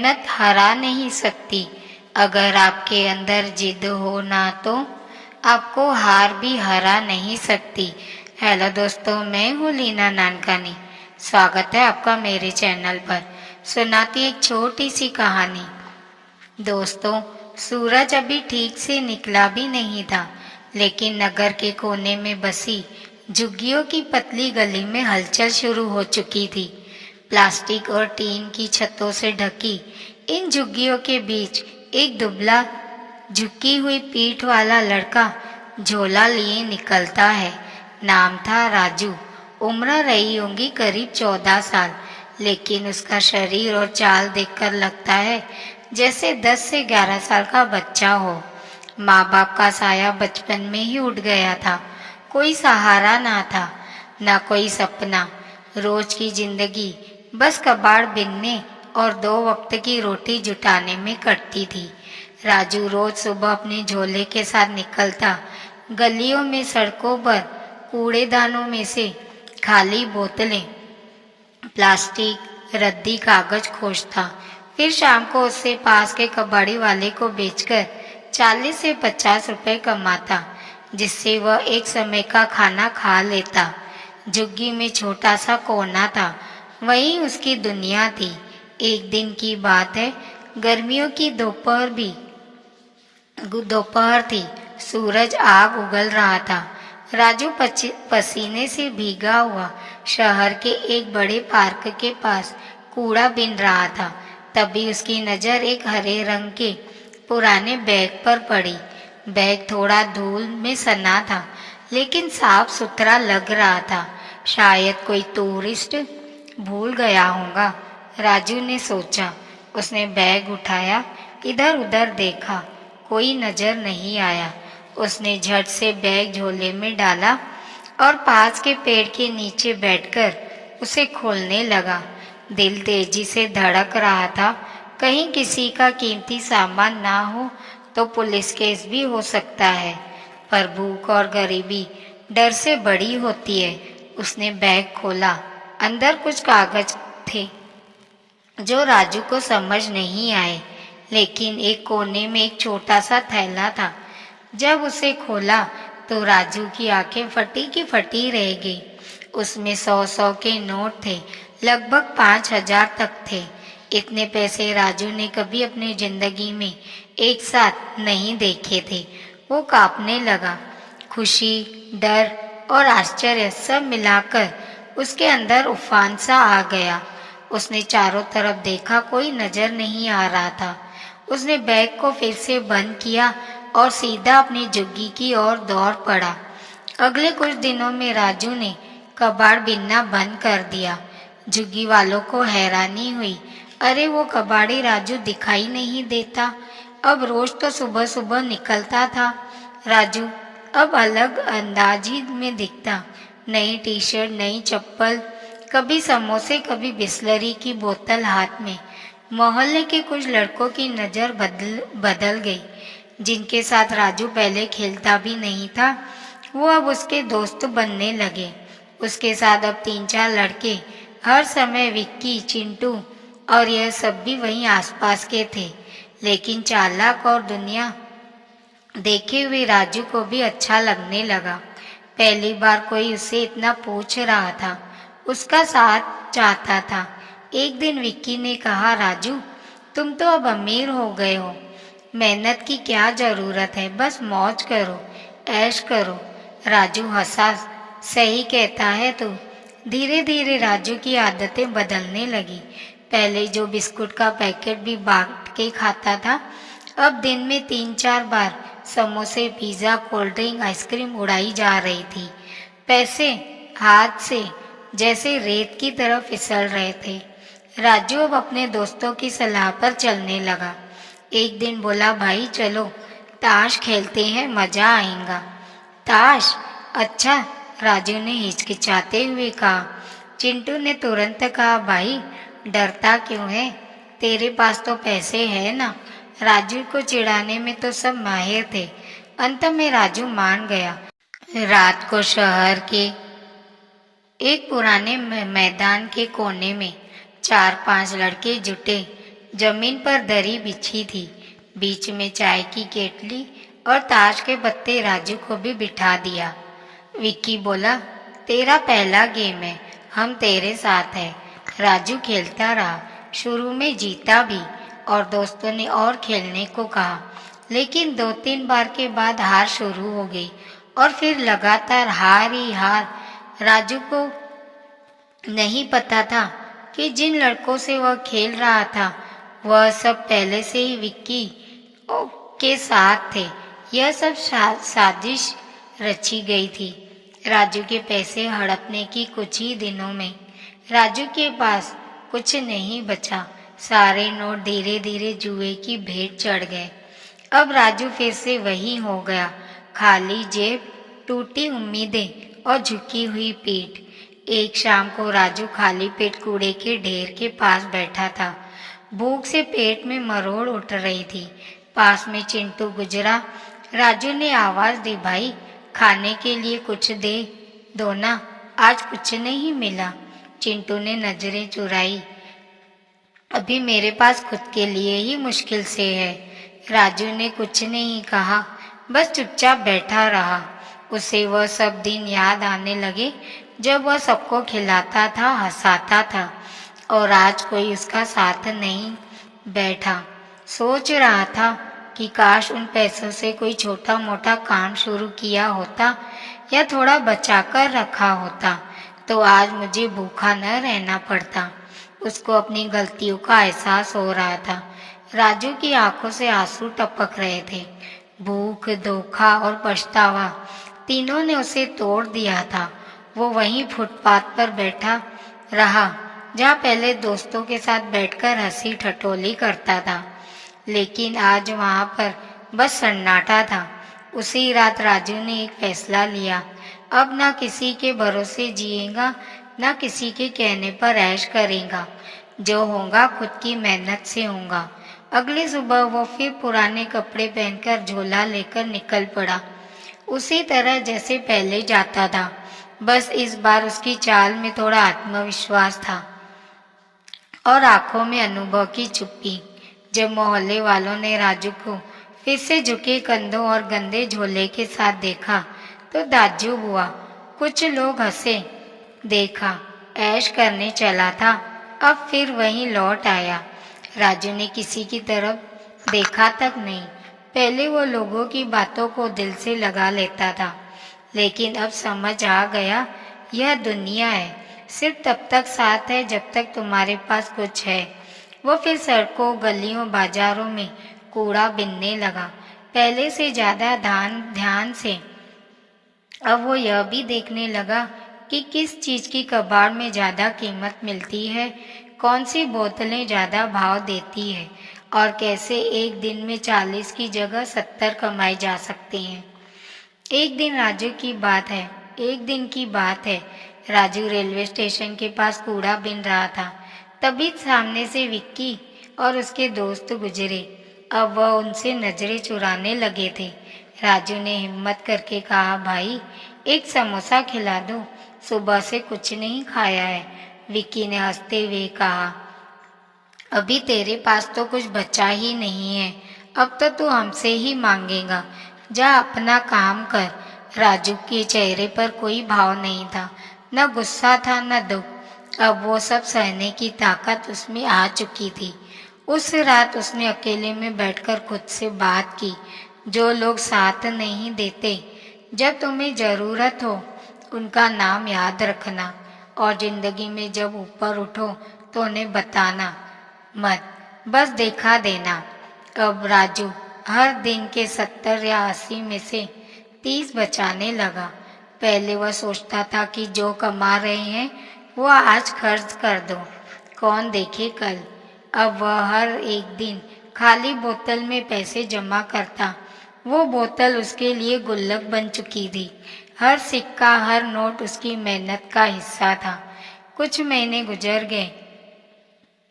मेहनत हरा नहीं सकती। अगर आपके अंदर जिद हो ना तो आपको हार भी हरा नहीं सकती। हेलो दोस्तों, मैं हूँ लीना नानकानी। स्वागत है आपका मेरे चैनल पर। सुनाती एक छोटी सी कहानी। दोस्तों, सूरज अभी ठीक से निकला भी नहीं था, लेकिन नगर के कोने में बसी झुग्गियों की पतली गली में हलचल शुरू हो चुकी थी। प्लास्टिक और टीन की छतों से ढकी इन झुग्गियों के बीच एक दुबला झुकी हुई पीठ वाला लड़का झोला लिए निकलता है। नाम था राजू। उम्र रही होंगी करीब 14 साल, लेकिन उसका शरीर और चाल देखकर लगता है जैसे 10 से 11 साल का बच्चा हो। माँ बाप का साया बचपन में ही उठ गया था। कोई सहारा ना था, ना कोई सपना। रोज की जिंदगी बस कबाड़ बिनने और 2 वक्त की रोटी जुटाने में कटती थी। राजू रोज सुबह अपने झोले के साथ निकलता। गलियों में, सड़कों पर कूड़ेदानों में से खाली बोतलें, प्लास्टिक, रद्दी कागज खोजता। फिर शाम को उससे पास के कबाड़ी वाले को बेचकर 40 से 50 रुपए कमाता, जिससे वह एक समय का खाना खा लेता। झुग्गी में छोटा सा कोना था, वही उसकी दुनिया थी। एक दिन की बात है, गर्मियों की दोपहर थी। सूरज आग उगल रहा था। राजू पसीने से भीगा हुआ शहर के एक बड़े पार्क के पास कूड़ा बीन रहा था। तभी उसकी नजर एक हरे रंग के पुराने बैग पर पड़ी। बैग थोड़ा धूल में सना था, लेकिन साफ सुथरा लग रहा था। शायद कोई टूरिस्ट भूल गया होगा, राजू ने सोचा। उसने बैग उठाया, इधर उधर देखा, कोई नजर नहीं आया। उसने झट से बैग झोले में डाला और पास के पेड़ के नीचे बैठकर उसे खोलने लगा। दिल तेजी से धड़क रहा था। कहीं किसी का कीमती सामान ना हो तो पुलिस केस भी हो सकता है, पर भूख और गरीबी डर से बड़ी होती है। उसने बैग खोला। अंदर कुछ कागज थे जो राजू को समझ नहीं आए, लेकिन एक कोने में एक छोटा सा थैला था। जब उसे खोला तो राजू की आंखें फटी की फटी रह गई। उसमें 100-100 के नोट थे, लगभग 5,000 तक थे। इतने पैसे राजू ने कभी अपनी जिंदगी में एक साथ नहीं देखे थे। वो कांपने लगा। खुशी, डर और आश्चर्य सब मिलाकर उसके अंदर उफान सा आ गया। उसने चारों तरफ देखा, कोई नजर नहीं आ रहा था। उसने बैग को फिर से बंद किया और सीधा अपनी झुग्गी की ओर दौड़ पड़ा। अगले कुछ दिनों में राजू ने कबाड़ बीनना बंद कर दिया। झुग्गी वालों को हैरानी हुई। अरे, वो कबाड़ी राजू दिखाई नहीं देता। अब रोज तो सुबह सुबह निकलता था। राजू अब अलग अंदाजी में दिखता। नई टी-शर्ट, नई चप्पल, कभी समोसे, कभी बिस्लरी की बोतल हाथ में। मोहल्ले के कुछ लड़कों की नजर बदल गई। जिनके साथ राजू पहले खेलता भी नहीं था, वो अब उसके दोस्त बनने लगे। उसके साथ अब 3-4 लड़के हर समय, विक्की, चिंटू और यह सब भी वहीं आसपास के थे। लेकिन चालाक और दुनिया देखे हुए राजू को भी अच्छा लगने लगा। पहली बार कोई उससे इतना पूछ रहा था, उसका साथ चाहता था। एक दिन विक्की ने कहा, राजू, तुम तो अब अमीर हो गए हो, मेहनत की क्या जरूरत है, बस मौज करो, ऐश करो। राजू हंसा। सही कहता है तू। धीरे धीरे राजू की आदतें बदलने लगी। पहले जो बिस्कुट का पैकेट भी बांट के खाता था, अब दिन में 3-4 बार समोसे, पिज्जा, कोल्ड ड्रिंक, आइसक्रीम उड़ाई जा रही थी। पैसे हाथ से जैसे रेत की तरह फिसल रहे थे। राजू अब अपने दोस्तों की सलाह पर चलने लगा। एक दिन बोला, भाई चलो ताश खेलते हैं, मजा आएगा। ताश? अच्छा, राजू ने हिचकिचाते हुए कहा। चिंटू ने तुरंत कहा, भाई डरता क्यों है, तेरे पास तो पैसे है ना। राजू को चिढ़ाने में तो सब माहिर थे। अंत में राजू मान गया। रात को शहर के एक पुराने मैदान के कोने में 4-5 लड़के जुटे जमीन पर दरी बिछी थी, बीच में चाय की केतली और ताश के पत्ते राजू को भी बिठा दिया। विक्की बोला, तेरा पहला गेम है, हम तेरे साथ हैं। राजू खेलता रहा, शुरू में जीता भी और दोस्तों ने और खेलने को कहा, लेकिन 2-3 बार के बाद हार शुरू हो गई और फिर लगातार हार ही हार। राजू को नहीं पता था कि जिन लड़कों से वह खेल रहा था वह सब पहले से ही विक्की के साथ थे। यह सब साजिश रची गई थी। राजू के पैसे हड़पने की कुछ ही दिनों में राजू के पास कुछ नहीं बचा। सारे नोट धीरे धीरे जुए की भेंट चढ़ गए। अब राजू फिर से वही हो गया, खाली जेब, टूटी उम्मीदें और झुकी हुई पीठ। एक शाम को राजू खाली पेट कूड़े के ढेर के पास बैठा था। भूख से पेट में मरोड़ उठ रही थी। पास में चिंटू गुजरा। राजू ने आवाज दी, भाई खाने के लिए कुछ दे दो ना, आज कुछ नहीं मिला। चिंटू ने नजरें चुराई, अभी मेरे पास खुद के लिए ही मुश्किल से है। राजू ने कुछ नहीं कहा, बस चुपचाप बैठा रहा। उसे वह सब दिन याद आने लगे जब वह सबको खिलाता था, हंसाता था और आज कोई उसका साथ नहीं बैठा। सोच रहा था कि काश उन पैसों से कोई छोटा मोटा काम शुरू किया होता या थोड़ा बचाकर रखा होता तो आज मुझे भूखा न रहना पड़ता। उसको अपनी गलतियों का एहसास हो रहा था। राजू की आंखों से आंसू टपक रहे थे। भूख, धोखा और पछतावा तीनों ने उसे तोड़ दिया था। वो वहीं फुटपाथ पर बैठा रहा जहाँ पहले दोस्तों के साथ बैठकर हंसी ठटोली करता था, लेकिन आज वहाँ पर बस सन्नाटा था। उसी रात राजू ने एक फैसला लिया, अब ना किसी के भरोसे जिएगा, ना किसी के कहने पर ऐश करेगा। जो होगा खुद की मेहनत से होगा। अगली सुबह वो फिर पुराने कपड़े पहनकर झोला लेकर निकल पड़ा, उसी तरह जैसे पहले जाता था। बस इस बार उसकी चाल में थोड़ा आत्मविश्वास था और आंखों में अनुभव की चुप्पी। जब मोहल्ले वालों ने राजू को फिर से झुके कंधों और गंदे झोले के साथ देखा तो ताज्जुब हुआ। कुछ लोग हंसे, देखा ऐश करने चला था, अब फिर वहीं लौट आया। राजू ने किसी की तरफ देखा तक नहीं। पहले वो लोगों की बातों को दिल से लगा लेता था, लेकिन अब समझ आ गया यह दुनिया है, सिर्फ तब तक साथ है जब तक तुम्हारे पास कुछ है। वो फिर सड़कों, गलियों, बाजारों में कूड़ा बिनने लगा, पहले से ज्यादा ध्यान से। अब वो यह भी देखने लगा कि किस चीज की कबाड़ में ज्यादा कीमत मिलती है, कौन सी बोतलें ज्यादा भाव देती है और कैसे एक दिन में 40 की जगह 70 कमाए जा सकते हैं। एक दिन की बात है, राजू रेलवे स्टेशन के पास कूड़ा बिन रहा था। तभी सामने से विक्की और उसके दोस्त गुजरे। अब वह उनसे नजरें चुराने लगे थे। राजू ने हिम्मत करके कहा, भाई एक समोसा खिला दो, सुबह से कुछ नहीं खाया है। विक्की ने हंसते हुए कहा, अभी तेरे पास तो कुछ बचा ही नहीं है, अब तो तू हमसे ही मांगेगा, जा अपना काम कर। राजू के चेहरे पर कोई भाव नहीं था, न गुस्सा था न दुख। अब वो सब सहने की ताकत उसमें आ चुकी थी। उस रात उसने अकेले में बैठकर खुद से बात की, जो लोग साथ नहीं देते, जब तुम्हें जरूरत हो उनका नाम याद रखना, और जिंदगी में जब ऊपर उठो तो उन्हें बताना मत, बस देखा देना। अब राजू हर दिन के 70 या 80 में से 30 बचाने लगा। पहले वह सोचता था कि जो कमा रहे हैं वो आज खर्च कर दो, कौन देखे कल। अब वह हर एक दिन खाली बोतल में पैसे जमा करता। वो बोतल उसके लिए गुल्लक बन चुकी थी। हर सिक्का, हर नोट उसकी मेहनत का हिस्सा था। कुछ महीने गुजर गए,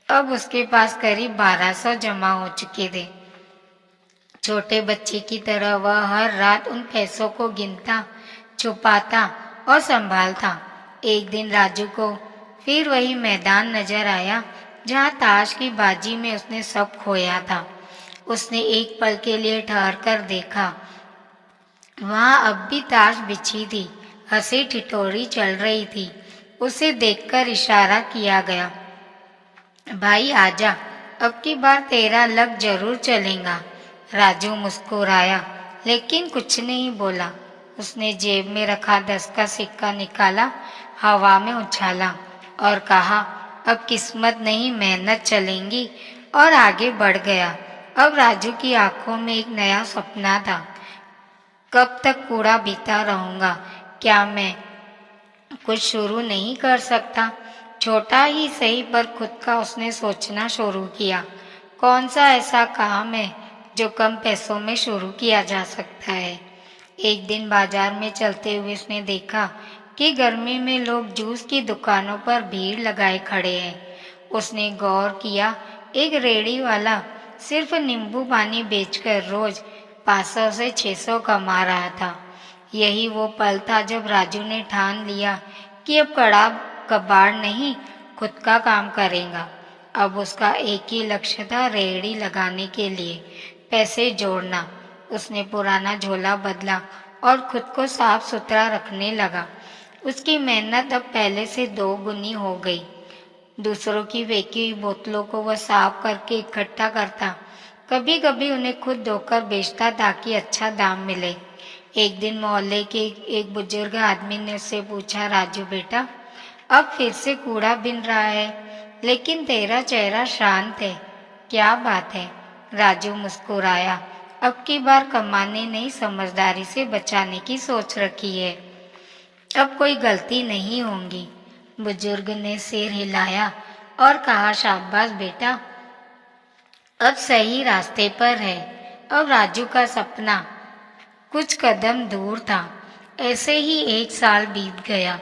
अब उसके पास करीब 1200 जमा हो चुके थे। छोटे बच्चे की तरह वह हर रात उन पैसों को गिनता, छुपाता और संभालता। एक दिन राजू को फिर वही मैदान नजर आया जहाँ ताश की बाजी में उसने सब खोया था। उसने एक पल के लिए ठहर कर देखा। वहाँ अब भी ताश बिछी थी, हंसी ठिठोरी चल रही थी। उसे देखकर इशारा किया गया, भाई आजा, अब की बार तेरा लक जरूर चलेगा। राजू मुस्कुराया लेकिन कुछ नहीं बोला। उसने जेब में रखा 10 का सिक्का निकाला, हवा में उछाला और कहा, अब किस्मत नहीं मेहनत चलेंगी, और आगे बढ़ गया। अब राजू की आंखों में एक नया सपना था। कब तक कूड़ा बीता रहूंगा? क्या मैं कुछ शुरू नहीं कर सकता? छोटा ही सही पर खुद का उसने सोचना शुरू किया। कौन सा ऐसा काम है जो कम पैसों में शुरू किया जा सकता है? एक दिन बाजार में चलते हुए उसने देखा कि गर्मी में लोग जूस की दुकानों पर भीड़ लगाए खड़े हैं। उसने गौर किया, एक रेहड़ी वाला सिर्फ नींबू पानी बेचकर रोज 500 से 600 कमा रहा था। यही वो पल था जब राजू ने ठान लिया कि अब कबाड़ नहीं, खुद का काम करेगा। अब उसका एक ही लक्ष्य था, रेहड़ी लगाने के लिए पैसे जोड़ना। उसने पुराना झोला बदला और खुद को साफ सुथरा रखने लगा। उसकी मेहनत अब पहले से 2 गुनी हो गई। दूसरों की फेंकी हुई बोतलों को वह साफ करके इकट्ठा करता, कभी कभी उन्हें खुद धोकर बेचता ताकि अच्छा दाम मिले। एक दिन मोहल्ले के एक बुजुर्ग आदमी ने उससे पूछा, राजू बेटा, अब फिर से कूड़ा बिन रहा है, लेकिन तेरा चेहरा शांत है, क्या बात है? राजू मुस्कुराया, अब की बार कमाने नहीं, समझदारी से बचाने की सोच रखी है। अब कोई गलती नहीं होगी। बुजुर्ग ने सिर हिलाया और कहा, शाबाश बेटा, अब सही रास्ते पर है। अब राजू का सपना कुछ कदम दूर था। ऐसे ही 1 साल बीत गया।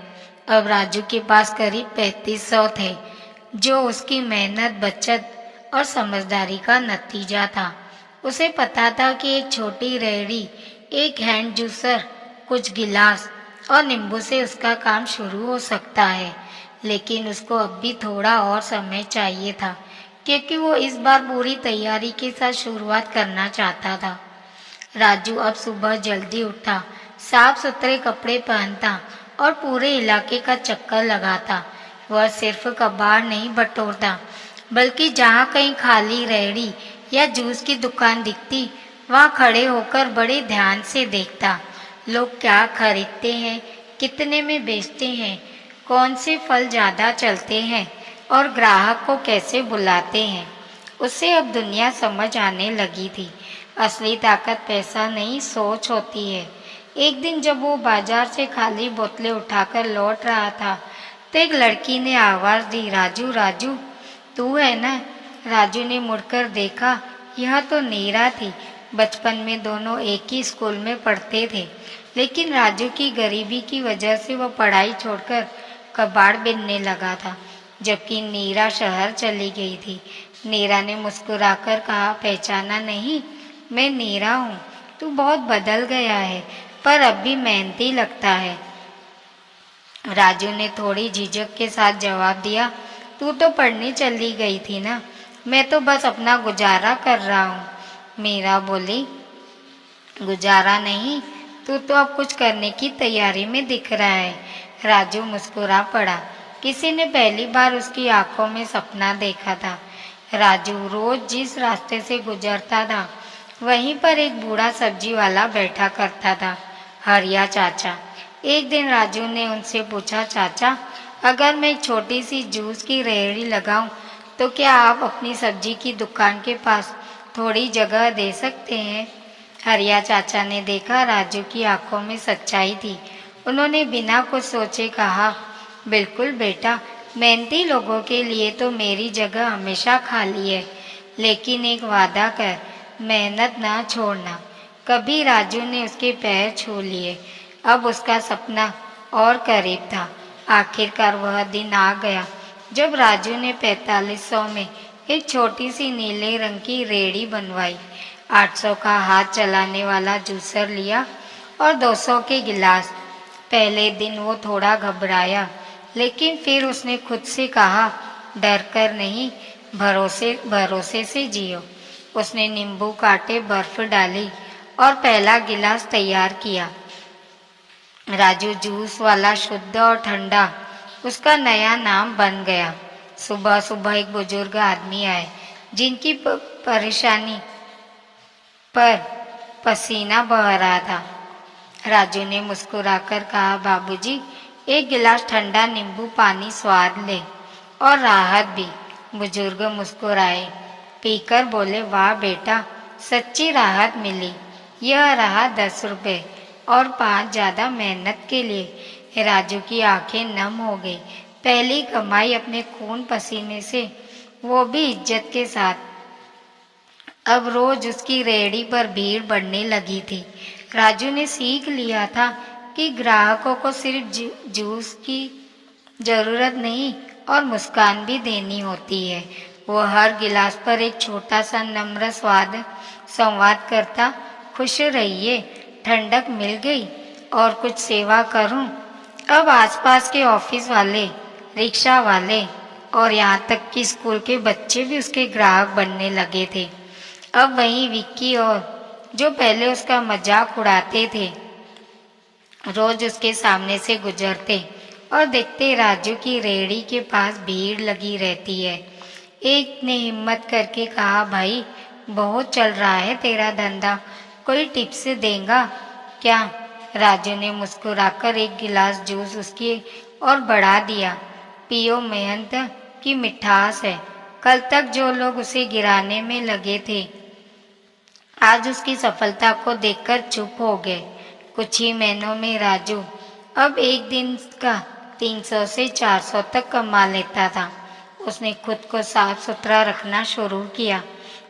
अब राजू के पास करीब 3500 थे, जो उसकी मेहनत, बचत और समझदारी का नतीजा था। उसे पता था कि एक छोटी रेहड़ी, एक हैंड जूसर, कुछ गिलास और नींबू से उसका काम शुरू हो सकता है। लेकिन उसको अब भी थोड़ा और समय चाहिए था, क्योंकि वो इस बार पूरी तैयारी के साथ शुरुआत करना चाहता था। राजू अब सुबह जल्दी उठा, साफ सुथरे कपड़े पहनता और पूरे इलाके का चक्कर लगाता। वह सिर्फ कबाड़ नहीं बटोरता, बल्कि जहाँ कहीं खाली रेहड़ी या जूस की दुकान दिखती, वहाँ खड़े होकर बड़े ध्यान से देखता। लोग क्या खरीदते हैं, कितने में बेचते हैं, कौन से फल ज़्यादा चलते हैं और ग्राहक को कैसे बुलाते हैं। उसे अब दुनिया समझ आने लगी थी। असली ताकत पैसा नहीं, सोच होती है। एक दिन जब वो बाजार से खाली बोतलें उठाकर लौट रहा था, तो एक लड़की ने आवाज़ दी, राजू राजू, तू है ना? राजू ने मुड़कर देखा, यह तो नीरा थी। बचपन में दोनों एक ही स्कूल में पढ़ते थे, लेकिन राजू की गरीबी की वजह से वह पढ़ाई छोड़कर कबाड़ बिनने लगा था, जबकि नीरा शहर चली गई थी। नीरा ने मुस्कुराकर कहा, पहचाना नहीं? मैं नीरा हूँ। तू बहुत बदल गया है, पर अब भी मेहनती लगता है। राजू ने थोड़ी झिझक के साथ जवाब दिया, तू तो पढ़ने चली गई थी ना, मैं तो बस अपना गुजारा कर रहा हूँ। मीरा बोली, गुजारा नहीं, तू तो अब कुछ करने की तैयारी में दिख रहा है। राजू मुस्कुरा पड़ा। किसी ने पहली बार उसकी आंखों में सपना देखा था। राजू रोज जिस रास्ते से गुजरता था, वहीं पर एक बूढ़ा सब्जी वाला बैठा करता था, हरिया चाचा। एक दिन राजू ने उनसे पूछा, चाचा, अगर मैं एक छोटी सी जूस की रेहड़ी लगाऊं, तो क्या आप अपनी सब्जी की दुकान के पास थोड़ी जगह दे सकते हैं? हरिया चाचा ने देखा राजू की आंखों में सच्चाई थी। उन्होंने बिना कुछ सोचे कहा, बिल्कुल बेटा, मेहनती लोगों के लिए तो मेरी जगह हमेशा खाली है, लेकिन एक वादा कर, मेहनत ना छोड़ना। कभी राजू ने उसके पैर छू लिए। अब उसका सपना और करीब था। आखिरकार वह दिन आ गया जब राजू ने 4500 में एक छोटी सी नीले रंग की रेहड़ी बनवाई। 800 का हाथ चलाने वाला जूसर लिया और 200 के गिलास। पहले दिन वो थोड़ा घबराया, लेकिन फिर उसने खुद से कहा, डर कर नहीं, भरोसे भरोसे से जियो। उसने नींबू काटे, बर्फ डाली और पहला गिलास तैयार किया। राजू जूस वाला शुद्ध और ठंडा उसका नया नाम बन गया। सुबह सुबह एक बुजुर्ग आदमी आए जिनकी परेशानी पर पसीना बह रहा था। राजू ने मुस्कुराकर कहा, बाबूजी, एक गिलास ठंडा नींबू पानी स्वाद ले और राहत भी। बुजुर्ग मुस्कुराए, पीकर बोले, वाह बेटा, सच्ची राहत मिली। यह रहा 10 रुपए और 5 ज्यादा मेहनत के लिए। राजू की आंखें नम हो गई। पहली कमाई अपने खून पसीने से, वो भी इज्जत के साथ। अब रोज उसकी रेहड़ी पर भीड़ बढ़ने लगी थी। राजू ने सीख लिया था कि ग्राहकों को सिर्फ जूस की जरूरत नहीं और मुस्कान भी देनी होती है। वो हर गिलास पर एक छोटा सा नम्र संवाद करता, खुश रहिए, ठंडक मिल गई और कुछ सेवा करूं। अब आसपास के ऑफिस वाले, रिक्शा वाले और यहाँ तक कि स्कूल के बच्चे भी उसके ग्राहक बनने लगे थे। अब वहीं विक्की और जो पहले उसका मजाक उड़ाते थे, रोज उसके सामने से गुजरते और देखते राजू की रेहड़ी के पास भीड़ लगी रहती है। एक ने हिम्मत करके कहा, भाई, बहुत चल रहा है तेरा धंधा, कोई टिप्स देगा क्या? राजू ने मुस्कुराकर एक गिलास जूस उसकी और बढ़ा दिया। पियो, मेहनत की मिठास है। कल तक जो लोग उसे गिराने में लगे थे, आज उसकी सफलता को देखकर चुप हो गए। कुछ ही महीनों में राजू अब एक दिन का 300 से 400 तक कमा लेता था। उसने खुद को साफ सुथरा रखना शुरू किया।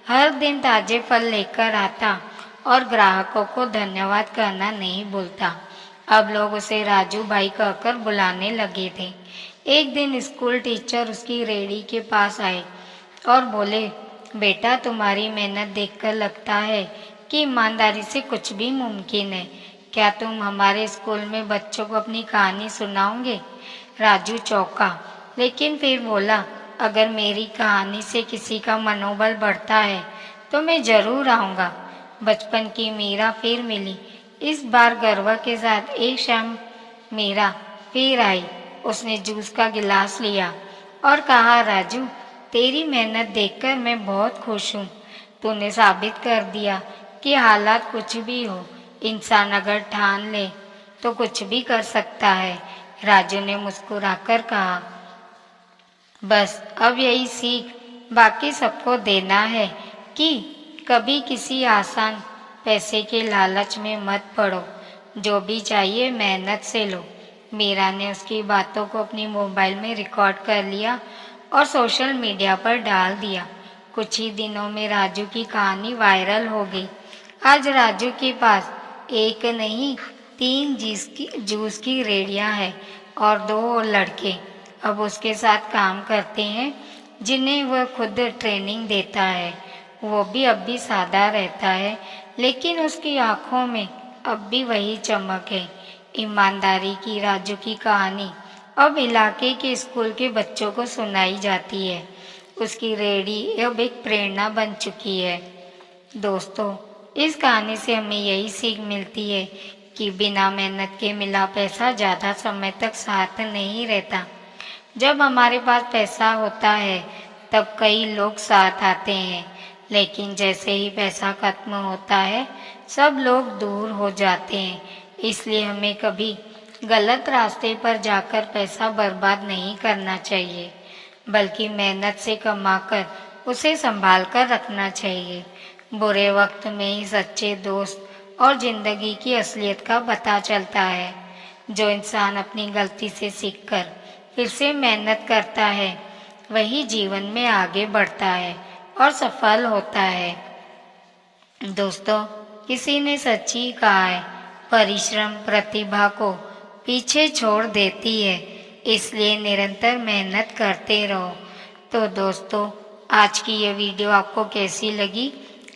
हर दिन ताजे फल लेकर आता और ग्राहकों को धन्यवाद कहना नहीं भूलता। अब लोग उसे राजू भाई कहकर बुलाने लगे थे। एक दिन स्कूल टीचर उसकी रेहड़ी के पास आए और बोले, बेटा, तुम्हारी मेहनत देखकर लगता है कि ईमानदारी से कुछ भी मुमकिन है। क्या तुम हमारे स्कूल में बच्चों को अपनी कहानी सुनाओगे? राजू चौंका, लेकिन फिर बोला, अगर मेरी कहानी से किसी का मनोबल बढ़ता है तो मैं जरूर आऊँगा। बचपन की मीरा फिर मिली। इस बार गर्व के साथ एक शाम मीरा फिर आई। उसने जूस का गिलास लिया और कहा, राजू, तेरी मेहनत देखकर मैं बहुत खुश हूँ। तूने साबित कर दिया कि हालात कुछ भी हो, इंसान अगर ठान ले तो कुछ भी कर सकता है। राजू ने मुस्कुराकर कहा, बस अब यही सीख बाकी सबको देना है कि कभी किसी आसान पैसे के लालच में मत पड़ो। जो भी चाहिए मेहनत से लो। मीरा ने उसकी बातों को अपनी मोबाइल में रिकॉर्ड कर लिया और सोशल मीडिया पर डाल दिया। कुछ ही दिनों में राजू की कहानी वायरल हो गई। आज राजू के पास एक नहीं 3 जूस की रेहड़ियां हैं और 2 लड़के अब उसके साथ काम करते हैं, जिन्हें वह खुद ट्रेनिंग देता है। वो भी अब भी सादा रहता है, लेकिन उसकी आंखों में अब भी वही चमक है। ईमानदारी की राजू की कहानी अब इलाके के स्कूल के बच्चों को सुनाई जाती है। उसकी रेहड़ी अब एक प्रेरणा बन चुकी है। दोस्तों, इस कहानी से हमें यही सीख मिलती है कि बिना मेहनत के मिला पैसा ज़्यादा समय तक साथ नहीं रहता। जब हमारे पास पैसा होता है तब कई लोग साथ आते हैं, लेकिन जैसे ही पैसा खत्म होता है सब लोग दूर हो जाते हैं। इसलिए हमें कभी गलत रास्ते पर जाकर पैसा बर्बाद नहीं करना चाहिए, बल्कि मेहनत से कमाकर उसे संभाल कर रखना चाहिए। बुरे वक्त में ही सच्चे दोस्त और जिंदगी की असलियत का पता चलता है। जो इंसान अपनी गलती से सीखकर फिर से मेहनत करता है, वही जीवन में आगे बढ़ता है और सफल होता है। दोस्तों, किसी ने सच्ची कहा है, परिश्रम प्रतिभा को पीछे छोड़ देती है, इसलिए निरंतर मेहनत करते रहो। तो दोस्तों, आज की ये वीडियो आपको कैसी लगी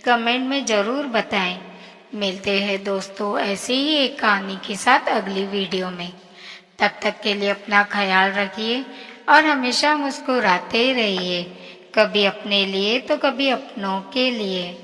कमेंट में ज़रूर बताएं। मिलते हैं दोस्तों ऐसे ही एक कहानी के साथ अगली वीडियो में। तब तक के लिए अपना ख्याल रखिए और हमेशा मुस्कुराते रहिए। कभी अपने लिए तो कभी अपनों के लिए।